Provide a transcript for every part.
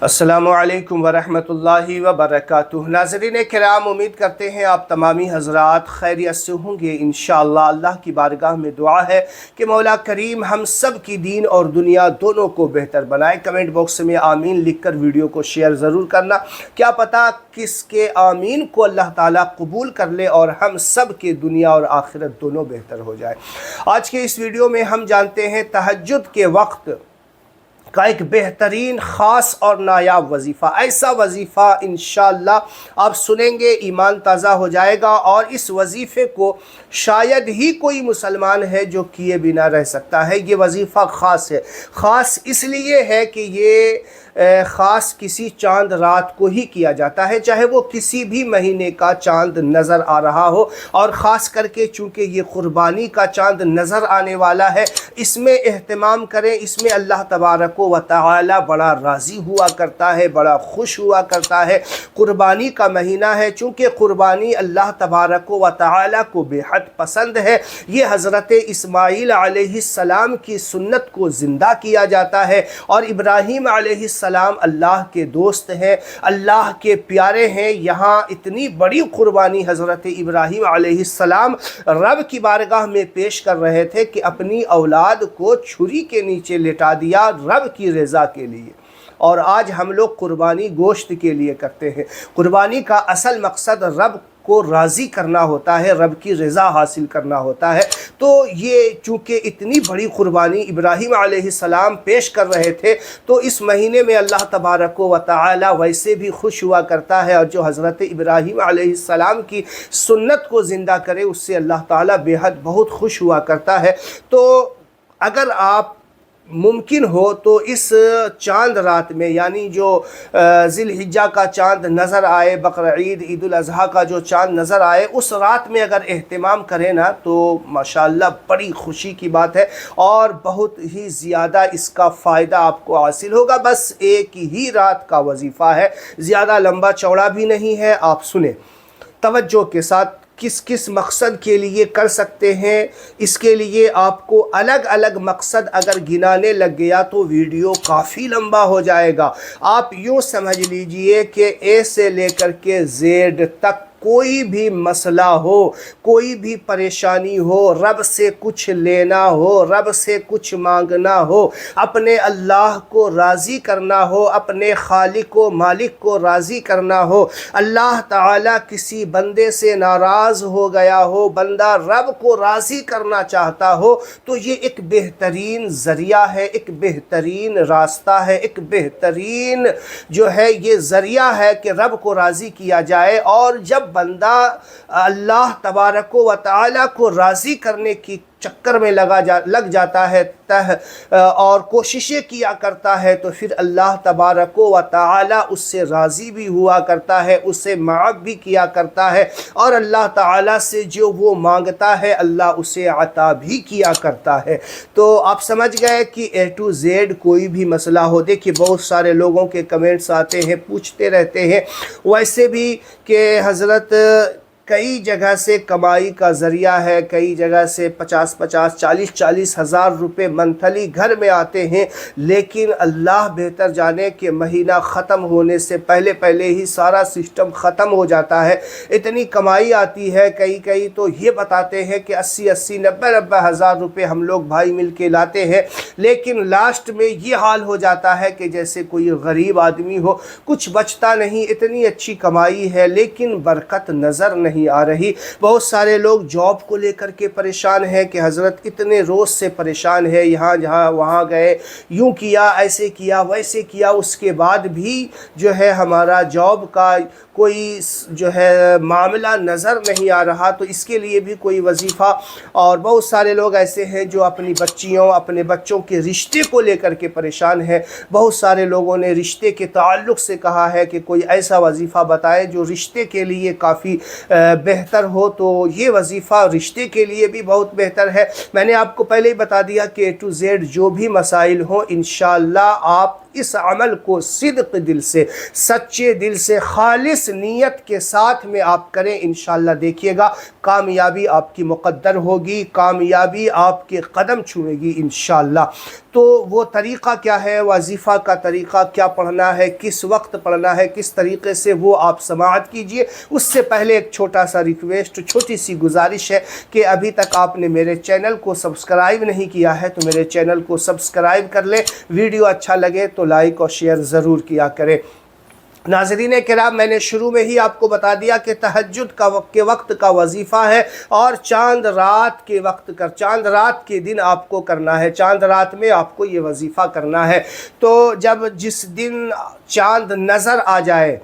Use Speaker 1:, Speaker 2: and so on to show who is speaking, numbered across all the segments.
Speaker 1: السلام علیکم ورحمۃ اللہ وبرکاتہ۔ ناظرین کرام، امید کرتے ہیں آپ تمامی حضرات خیریت سے ہوں گے۔ انشاءاللہ اللہ کی بارگاہ میں دعا ہے کہ مولا کریم ہم سب کی دین اور دنیا دونوں کو بہتر بنائے۔ کمنٹ باکس میں آمین لکھ کر ویڈیو کو شیئر ضرور کرنا، کیا پتہ کس کے آمین کو اللہ تعالیٰ قبول کر لے اور ہم سب کے دنیا اور آخرت دونوں بہتر ہو جائے۔ آج کے اس ویڈیو میں ہم جانتے ہیں تہجد کے وقت کا ایک بہترین خاص اور نایاب وظیفہ۔ ایسا وظیفہ انشاءاللہ آپ سنیں گے ایمان تازہ ہو جائے گا، اور اس وظیفے کو شاید ہی کوئی مسلمان ہے جو کیے بنا رہ سکتا ہے۔ یہ وظیفہ خاص ہے، خاص اس لیے ہے کہ یہ خاص کسی چاند رات کو ہی کیا جاتا ہے، چاہے وہ کسی بھی مہینے کا چاند نظر آ رہا ہو، اور خاص کر کے چونکہ یہ قربانی کا چاند نظر آنے والا ہے، اس میں اہتمام کریں۔ اس میں اللہ تبارک و تعالی بڑا راضی ہوا کرتا ہے، بڑا خوش ہوا کرتا ہے۔ قربانی کا مہینہ ہے، چونکہ قربانی اللہ تبارک و تعالی کو بے حد پسند ہے۔ یہ حضرت اسماعیل علیہ السلام کی سنت کو زندہ کیا جاتا ہے، اور ابراہیم علیہ السلام اللہ کے دوست ہیں، اللہ کے پیارے ہیں۔ یہاں اتنی بڑی قربانی حضرت ابراہیم علیہ السلام رب کی بارگاہ میں پیش کر رہے تھے کہ اپنی اولاد کو چھری کے نیچے لٹا دیا رب کی رضا کے لیے۔ اور آج ہم لوگ قربانی گوشت کے لیے کرتے ہیں۔ قربانی کا اصل مقصد رب کو راضی کرنا ہوتا ہے، رب کی رضا حاصل کرنا ہوتا ہے۔ تو یہ چونکہ اتنی بڑی قربانی ابراہیم علیہ السلام پیش کر رہے تھے، تو اس مہینے میں اللہ تبارک و تعالی ویسے بھی خوش ہوا کرتا ہے، اور جو حضرت ابراہیم علیہ السلام کی سنت کو زندہ کرے اس سے اللہ تعالی بے حد بہت خوش ہوا کرتا ہے۔ تو اگر آپ ممکن ہو تو اس چاند رات میں، یعنی جو ذی الحجہ کا چاند نظر آئے، بقرعید عید الاضحیٰ کا جو چاند نظر آئے، اس رات میں اگر اہتمام کریں نا تو ماشاءاللہ بڑی خوشی کی بات ہے، اور بہت ہی زیادہ اس کا فائدہ آپ کو حاصل ہوگا۔ بس ایک ہی رات کا وظیفہ ہے، زیادہ لمبا چوڑا بھی نہیں ہے۔ آپ سنیں توجہ کے ساتھ، کس کس مقصد کے لیے کر سکتے ہیں، اس کے لیے آپ کو الگ الگ مقصد اگر گنانے لگ گیا تو ویڈیو کافی لمبا ہو جائے گا۔ آپ یوں سمجھ لیجئے کہ اے سے لے کر کے زیڈ تک کوئی بھی مسئلہ ہو، کوئی بھی پریشانی ہو، رب سے کچھ لینا ہو، رب سے کچھ مانگنا ہو، اپنے اللہ کو راضی کرنا ہو، اپنے خالق و مالک کو راضی کرنا ہو، اللہ تعالیٰ کسی بندے سے ناراض ہو گیا ہو، بندہ رب کو راضی کرنا چاہتا ہو، تو یہ ایک بہترین ذریعہ ہے، ایک بہترین راستہ ہے، ایک بہترین جو ہے یہ ذریعہ ہے کہ رب کو راضی کیا جائے۔ اور جب بندہ اللہ تبارک و تعالی کو راضی کرنے کی چکر میں لگ جاتا ہے اور کوششیں کیا کرتا ہے، تو پھر اللہ تبارک و تعالی اس سے راضی بھی ہوا کرتا ہے، اس سے معاف بھی کیا کرتا ہے، اور اللہ تعالی سے جو وہ مانگتا ہے اللہ اسے عطا بھی کیا کرتا ہے۔ تو آپ سمجھ گئے کہ اے ٹو زیڈ کوئی بھی مسئلہ ہو، دیکھیے بہت سارے لوگوں کے کمنٹس آتے ہیں، پوچھتے رہتے ہیں ویسے بھی کہ حضرت کئی جگہ سے کمائی کا ذریعہ ہے، کئی جگہ سے 40,000 ہزار روپے منتھلی گھر میں آتے ہیں، لیکن اللہ بہتر جانے کہ مہینہ ختم ہونے سے پہلے ہی سارا سسٹم ختم ہو جاتا ہے۔ اتنی کمائی آتی ہے، کئی تو یہ بتاتے ہیں کہ 80,000 90,000 ہزار روپے ہم لوگ بھائی مل کے لاتے ہیں، لیکن لاسٹ میں یہ حال ہو جاتا ہے کہ جیسے کوئی غریب آدمی ہو، کچھ بچتا نہیں۔ اتنی اچھی کمائی ہے لیکن برکت نظر نہیں آ رہی۔ بہت سارے لوگ جاب کو لے کر کے پریشان ہیں کہ حضرت اتنے روز سے پریشان ہے، یہاں جہاں وہاں گئے، یوں کیا، ایسے کیا، ویسے کیا، اس کے بعد بھی جو ہے ہمارا جاب کا کوئی جو ہے معاملہ نظر نہیں آ رہا۔ تو اس کے لیے بھی کوئی وظیفہ، اور بہت سارے لوگ ایسے ہیں جو اپنی بچیوں، اپنے بچوں کے رشتے کو لے کر کے پریشان ہیں۔ بہت سارے لوگوں نے رشتے کے تعلق سے کہا ہے کہ کوئی ایسا وظیفہ بتائے جو رشتے کے لیے کافی بہتر ہو۔ تو یہ وظیفہ رشتے کے لیے بھی بہت بہتر ہے۔ میں نے آپ کو پہلے ہی بتا دیا کہ اے ٹو زیڈ جو بھی مسائل ہوں انشاءاللہ آپ اس عمل کو صدق دل سے، سچے دل سے، خالص نیت کے ساتھ میں آپ کریں، انشاءاللہ دیکھیے گا کامیابی آپ کی مقدر ہوگی، کامیابی آپ کے قدم چھوئے گی انشاءاللہ۔ تو وہ طریقہ کیا ہے، وظیفہ کا طریقہ کیا پڑھنا ہے، کس وقت پڑھنا ہے، کس طریقے سے، وہ آپ سماعت کیجئے۔ اس سے پہلے ایک چھوٹا سا ریکویسٹ، چھوٹی سی گزارش ہے کہ ابھی تک آپ نے میرے چینل کو سبسکرائب نہیں کیا ہے تو میرے چینل کو سبسکرائب کر لیں، ویڈیو اچھا لگے تو لائک اور شیئر ضرور کیا کریں۔ ناظرین کرام، میں نے شروع میں ہی آپ کو بتا دیا کہ تہجد کے وقت کا وظیفہ ہے اور چاند رات کے وقت چاند رات کے دن آپ کو کرنا ہے، چاند رات میں آپ کو یہ وظیفہ کرنا ہے۔ تو جس دن چاند نظر آ جائے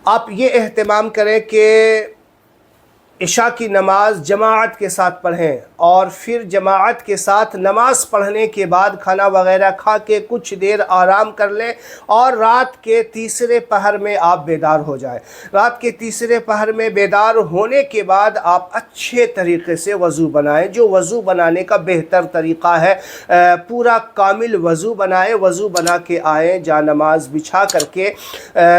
Speaker 1: آپ یہ اہتمام کریں کہ عشاء کی نماز جماعت کے ساتھ پڑھیں، اور پھر جماعت کے ساتھ نماز پڑھنے کے بعد کھانا وغیرہ کھا کے کچھ دیر آرام کر لیں، اور رات کے تیسرے پہر میں آپ بیدار ہو جائیں۔ رات کے تیسرے پہر میں بیدار ہونے کے بعد آپ اچھے طریقے سے وضو بنائیں، جو وضو بنانے کا بہتر طریقہ ہے، پورا کامل وضو بنائیں، وضو بنا کے آئیں، جا نماز بچھا کر کے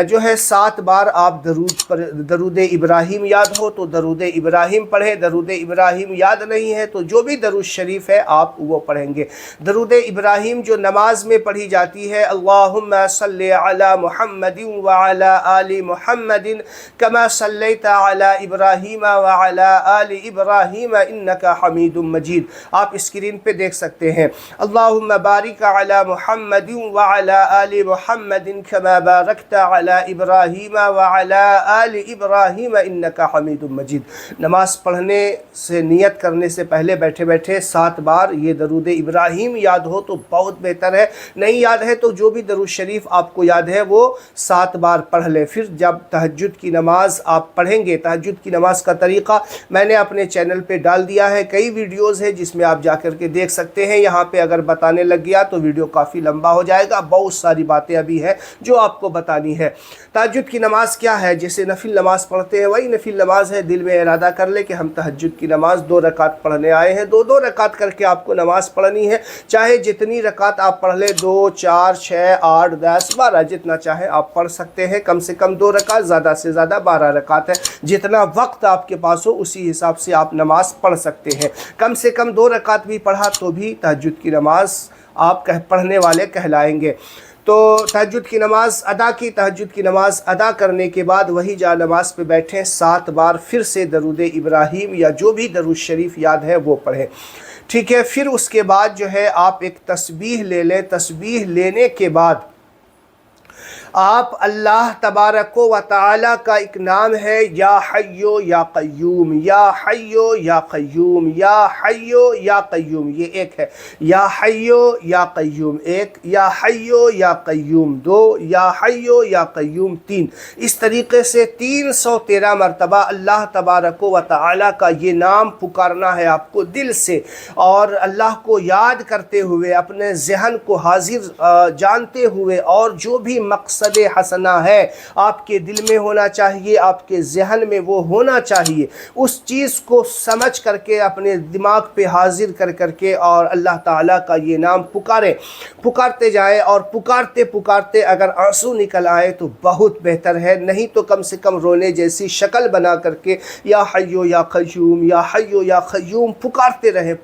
Speaker 1: جو ہے 7 بار آپ درود ابراہیم یاد ہو تو درود ابراہیم پڑھیں، درود ابراہیم یاد نہیں ہے تو جو بھی درود شریف ہے آپ وہ پڑھیں گے۔ درود ابراہیم جو نماز میں پڑھی جاتی ہے، اللہم صلی علی محمد وعلی آل محمد کما صلیت علی ابراہیم وعلی آل ابراہیم انکا حمید مجید، آپ اسکرین پہ دیکھ سکتے ہیں۔ اللہم بارک علی محمد وعلی آل محمد کما بارکت علی ابراہیم وعلی آل ابراہیم انکا حمید مجید۔ نماز پڑھنے سے، نیت کرنے سے پہلے بیٹھے بیٹھے 7 بار یہ درود ابراہیم یاد ہو تو بہت بہتر ہے، نہیں یاد ہے تو جو بھی درود شریف آپ کو یاد ہے وہ 7 بار پڑھ لیں۔ پھر جب تہجد کی نماز آپ پڑھیں گے، تہجد کی نماز کا طریقہ میں نے اپنے چینل پہ ڈال دیا ہے، کئی ویڈیوز ہیں جس میں آپ جا کر کے دیکھ سکتے ہیں۔ یہاں پہ اگر بتانے لگ گیا تو ویڈیو کافی لمبا ہو جائے گا، بہت ساری باتیں ابھی ہیں جو آپ کو بتانی ہے۔ تہجد کی نماز کیا ہے؟ جیسے نفل نماز پڑھتے ہیں وہی نفل نماز ہے، دل میں ارادہ کر لے کہ ہم تہجد کی نماز 2 رکعت پڑھنے آئے ہیں، 2 رکعت کر کے آپ کو نماز پڑھنی ہے، چاہے جتنی رکعت آپ پڑھ لیں، 2 4 6 8 10 12 جتنا چاہے آپ پڑھ سکتے ہیں، کم سے کم 2 رکعت، زیادہ سے زیادہ 12 رکعت ہے، جتنا وقت آپ کے پاس ہو اسی حساب سے آپ نماز پڑھ سکتے ہیں۔ کم سے کم 2 رکعت بھی پڑھا تو بھی تہجد کی نماز آپ پڑھنے والے کہلائیں گے۔ تو تہجد کی نماز ادا کی، تہجد کی نماز ادا کرنے کے بعد وہی جا نماز پہ بیٹھیں، 7 بار پھر سے درود ابراہیم یا جو بھی درود شریف یاد ہے وہ پڑھیں، ٹھیک ہے۔ پھر اس کے بعد جو ہے آپ ایک تسبیح لے لیں، تسبیح لینے کے بعد آپ اللہ تبارک و تعالی کا ایک نام ہے یا حیو یا قیوم، یا حیو یا قیوم، یا حیو یا قیوم، یہ ایک ہے، یا حیو یا قیوم 1، یا حیو یا قیوم 2، یا حیو یا قیوم 3، اس طریقے سے 313 مرتبہ اللہ تبارک و تعالی کا یہ نام پکارنا ہے آپ کو دل سے، اور اللہ کو یاد کرتے ہوئے، اپنے ذہن کو حاضر جانتے ہوئے، اور جو بھی مقصد حسنہ ہے آپ کے دل میں ہونا چاہیے، آپ کے ذہن میں وہ ہونا چاہیے، اس چیز کو سمجھ کر کے اپنے دماغ پہ حاضر کر کے اور اللہ تعالیٰ کا یہ نام پکارتے جائیں، اور پکارتے پکارتے اگر آنسو نکل آئے تو بہت بہتر ہے، نہیں تو کم سے کم رونے جیسی شکل بنا کر کے یا حیو یا قیوم، یا حیو یا قیوم پکارتے رہیں۔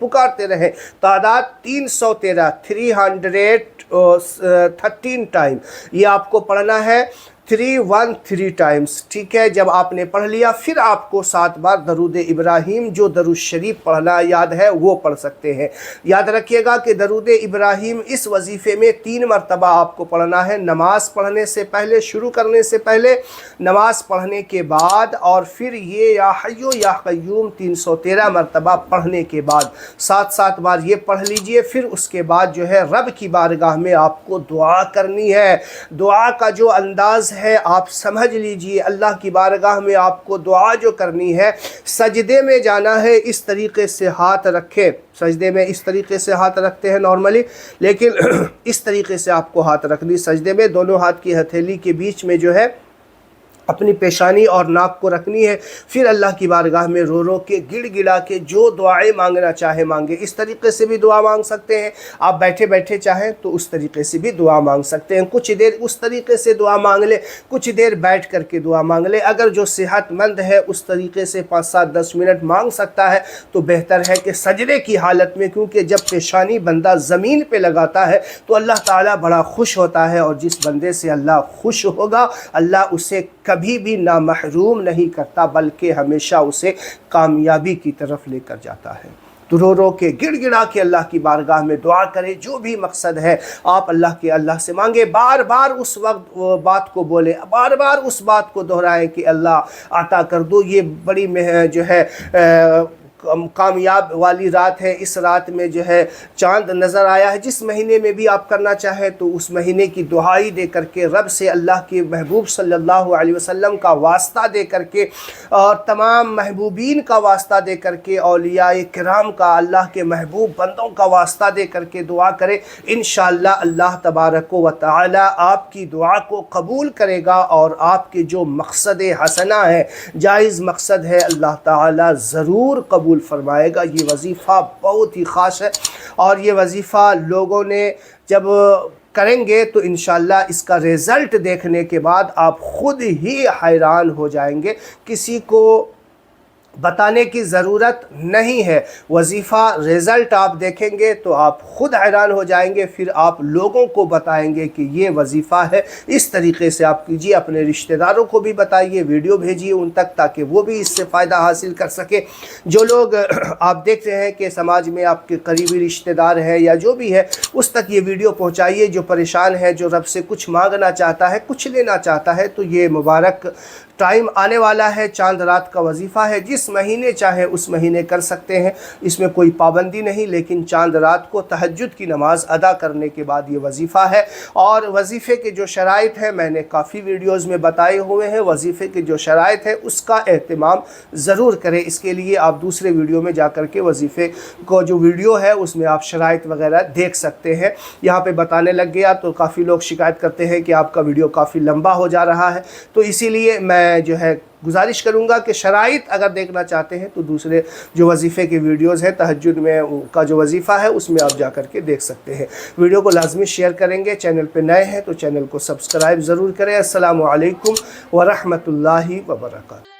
Speaker 1: تعداد 313 313 ٹائم یہ آپ کو پڑھنا ہے، 313 ٹائمز، ٹھیک ہے۔ جب آپ نے پڑھ لیا پھر آپ کو 7 بار درود ابراہیم جو درود شریف پڑھنا یاد ہے وہ پڑھ سکتے ہیں۔ یاد رکھیے گا کہ درود ابراہیم اس وظیفے میں 3 مرتبہ آپ کو پڑھنا ہے، نماز پڑھنے سے پہلے، شروع کرنے سے پہلے، نماز پڑھنے کے بعد، اور پھر یہ یا حیو یا قیوم 313 مرتبہ پڑھنے کے بعد 7 بار یہ پڑھ لیجئے۔ پھر اس کے بعد جو ہے رب کی بارگاہ میں آپ کو دعا کرنی ہے۔ دعا کا جو انداز ہے آپ سمجھ لیجئے، اللہ کی بارگاہ میں آپ کو دعا جو کرنی ہے، سجدے میں جانا ہے، اس طریقے سے ہاتھ رکھے، سجدے میں اس طریقے سے ہاتھ رکھتے ہیں نارملی، لیکن اس طریقے سے آپ کو ہاتھ رکھنی، سجدے میں دونوں ہاتھ کی ہتھیلی کے بیچ میں جو ہے اپنی پیشانی اور ناک کو رکھنی ہے، پھر اللہ کی بارگاہ میں رو رو کے گڑ گڑا کے جو دعائیں مانگنا چاہے مانگے۔ اس طریقے سے بھی دعا مانگ سکتے ہیں، آپ بیٹھے بیٹھے چاہیں تو اس طریقے سے بھی دعا مانگ سکتے ہیں، کچھ دیر اس طریقے سے دعا مانگ لے، کچھ دیر بیٹھ کر کے دعا مانگ لے۔ اگر جو صحت مند ہے اس طریقے سے 5 7 10 منٹ مانگ سکتا ہے تو بہتر ہے کہ سجدے کی حالت میں، کیونکہ جب پیشانی بندہ زمین پہ لگاتا ہے تو اللہ تعالیٰ بڑا خوش ہوتا ہے، اور جس بندے سے اللہ خوش ہوگا اللہ اسے کبھی بھی نہ محروم نہیں کرتا بلکہ ہمیشہ اسے کامیابی کی طرف لے کر جاتا ہے۔ تو رو رو کے گڑ گڑا کے اللہ کی بارگاہ میں دعا کرے، جو بھی مقصد ہے آپ اللہ سے مانگے، بار بار اس وقت بات کو بولے، بار بار اس بات کو دہرائیں کہ اللہ عطا کر دو۔ یہ بڑی جو ہے کامیاب والی رات ہے، اس رات میں جو ہے چاند نظر آیا ہے۔ جس مہینے میں بھی آپ کرنا چاہیں تو اس مہینے کی دعائی دے کر کے، رب سے اللہ کے محبوب صلی اللہ علیہ وسلم کا واسطہ دے کر کے، اور تمام محبوبین کا واسطہ دے کر کے، اولیاء کرام کا، اللہ کے محبوب بندوں کا واسطہ دے کر کے دعا کرے، انشاءاللہ اللہ تبارک و تعالی آپ کی دعا کو قبول کرے گا، اور آپ کے جو مقصد حسنہ ہے، جائز مقصد ہے، اللہ تعالی ضرور قبول فرمائے گا۔ یہ وظیفہ بہت ہی خاص ہے، اور یہ وظیفہ لوگوں نے جب کریں گے تو انشاءاللہ اس کا رزلٹ دیکھنے کے بعد آپ خود ہی حیران ہو جائیں گے، کسی کو بتانے کی ضرورت نہیں ہے۔ وظیفہ رزلٹ آپ دیکھیں گے تو آپ خود حیران ہو جائیں گے، پھر آپ لوگوں کو بتائیں گے کہ یہ وظیفہ ہے، اس طریقے سے آپ کیجئے، اپنے رشتہ داروں کو بھی بتائیے، ویڈیو بھیجیے ان تک تاکہ وہ بھی اس سے فائدہ حاصل کر سکے۔ جو لوگ آپ دیکھ رہے ہیں کہ سماج میں آپ کے قریبی رشتہ دار ہے یا جو بھی ہے، اس تک یہ ویڈیو پہنچائیے، جو پریشان ہے، جو رب سے کچھ مانگنا چاہتا ہے، کچھ لینا چاہتا ہے، تو یہ مبارک ٹائم آنے والا ہے، چاند رات کا وظیفہ ہے، جس مہینے چاہے اس مہینے کر سکتے ہیں، اس میں کوئی پابندی نہیں، لیکن چاند رات کو تہجد کی نماز ادا کرنے کے بعد یہ وظیفہ ہے۔ اور وظیفے کے جو شرائط ہیں میں نے کافی ویڈیوز میں بتائے ہوئے ہیں، وظیفے کے جو شرائط ہے اس کا اہتمام ضرور کریں۔ اس کے لیے آپ دوسرے ویڈیو میں جا کر کے وظیفے کو جو ویڈیو ہے اس میں آپ شرائط وغیرہ دیکھ سکتے ہیں۔ یہاں پہ بتانے لگ گیا تو کافی لوگ شکایت کرتے ہیں کہ آپ کا ویڈیو کافی لمبا ہو جا رہا ہے، تو اسی لیے میں جو ہے گزارش کروں گا کہ شرائط اگر دیکھنا چاہتے ہیں تو دوسرے جو وظیفے کے ویڈیوز ہیں، تہجد میں کا جو وظیفہ ہے اس میں آپ جا کر کے دیکھ سکتے ہیں۔ ویڈیو کو لازمی شیئر کریں گے، چینل پہ نئے ہیں تو چینل کو سبسکرائب ضرور کریں۔ السلام علیکم ورحمۃ اللہ وبرکاتہ۔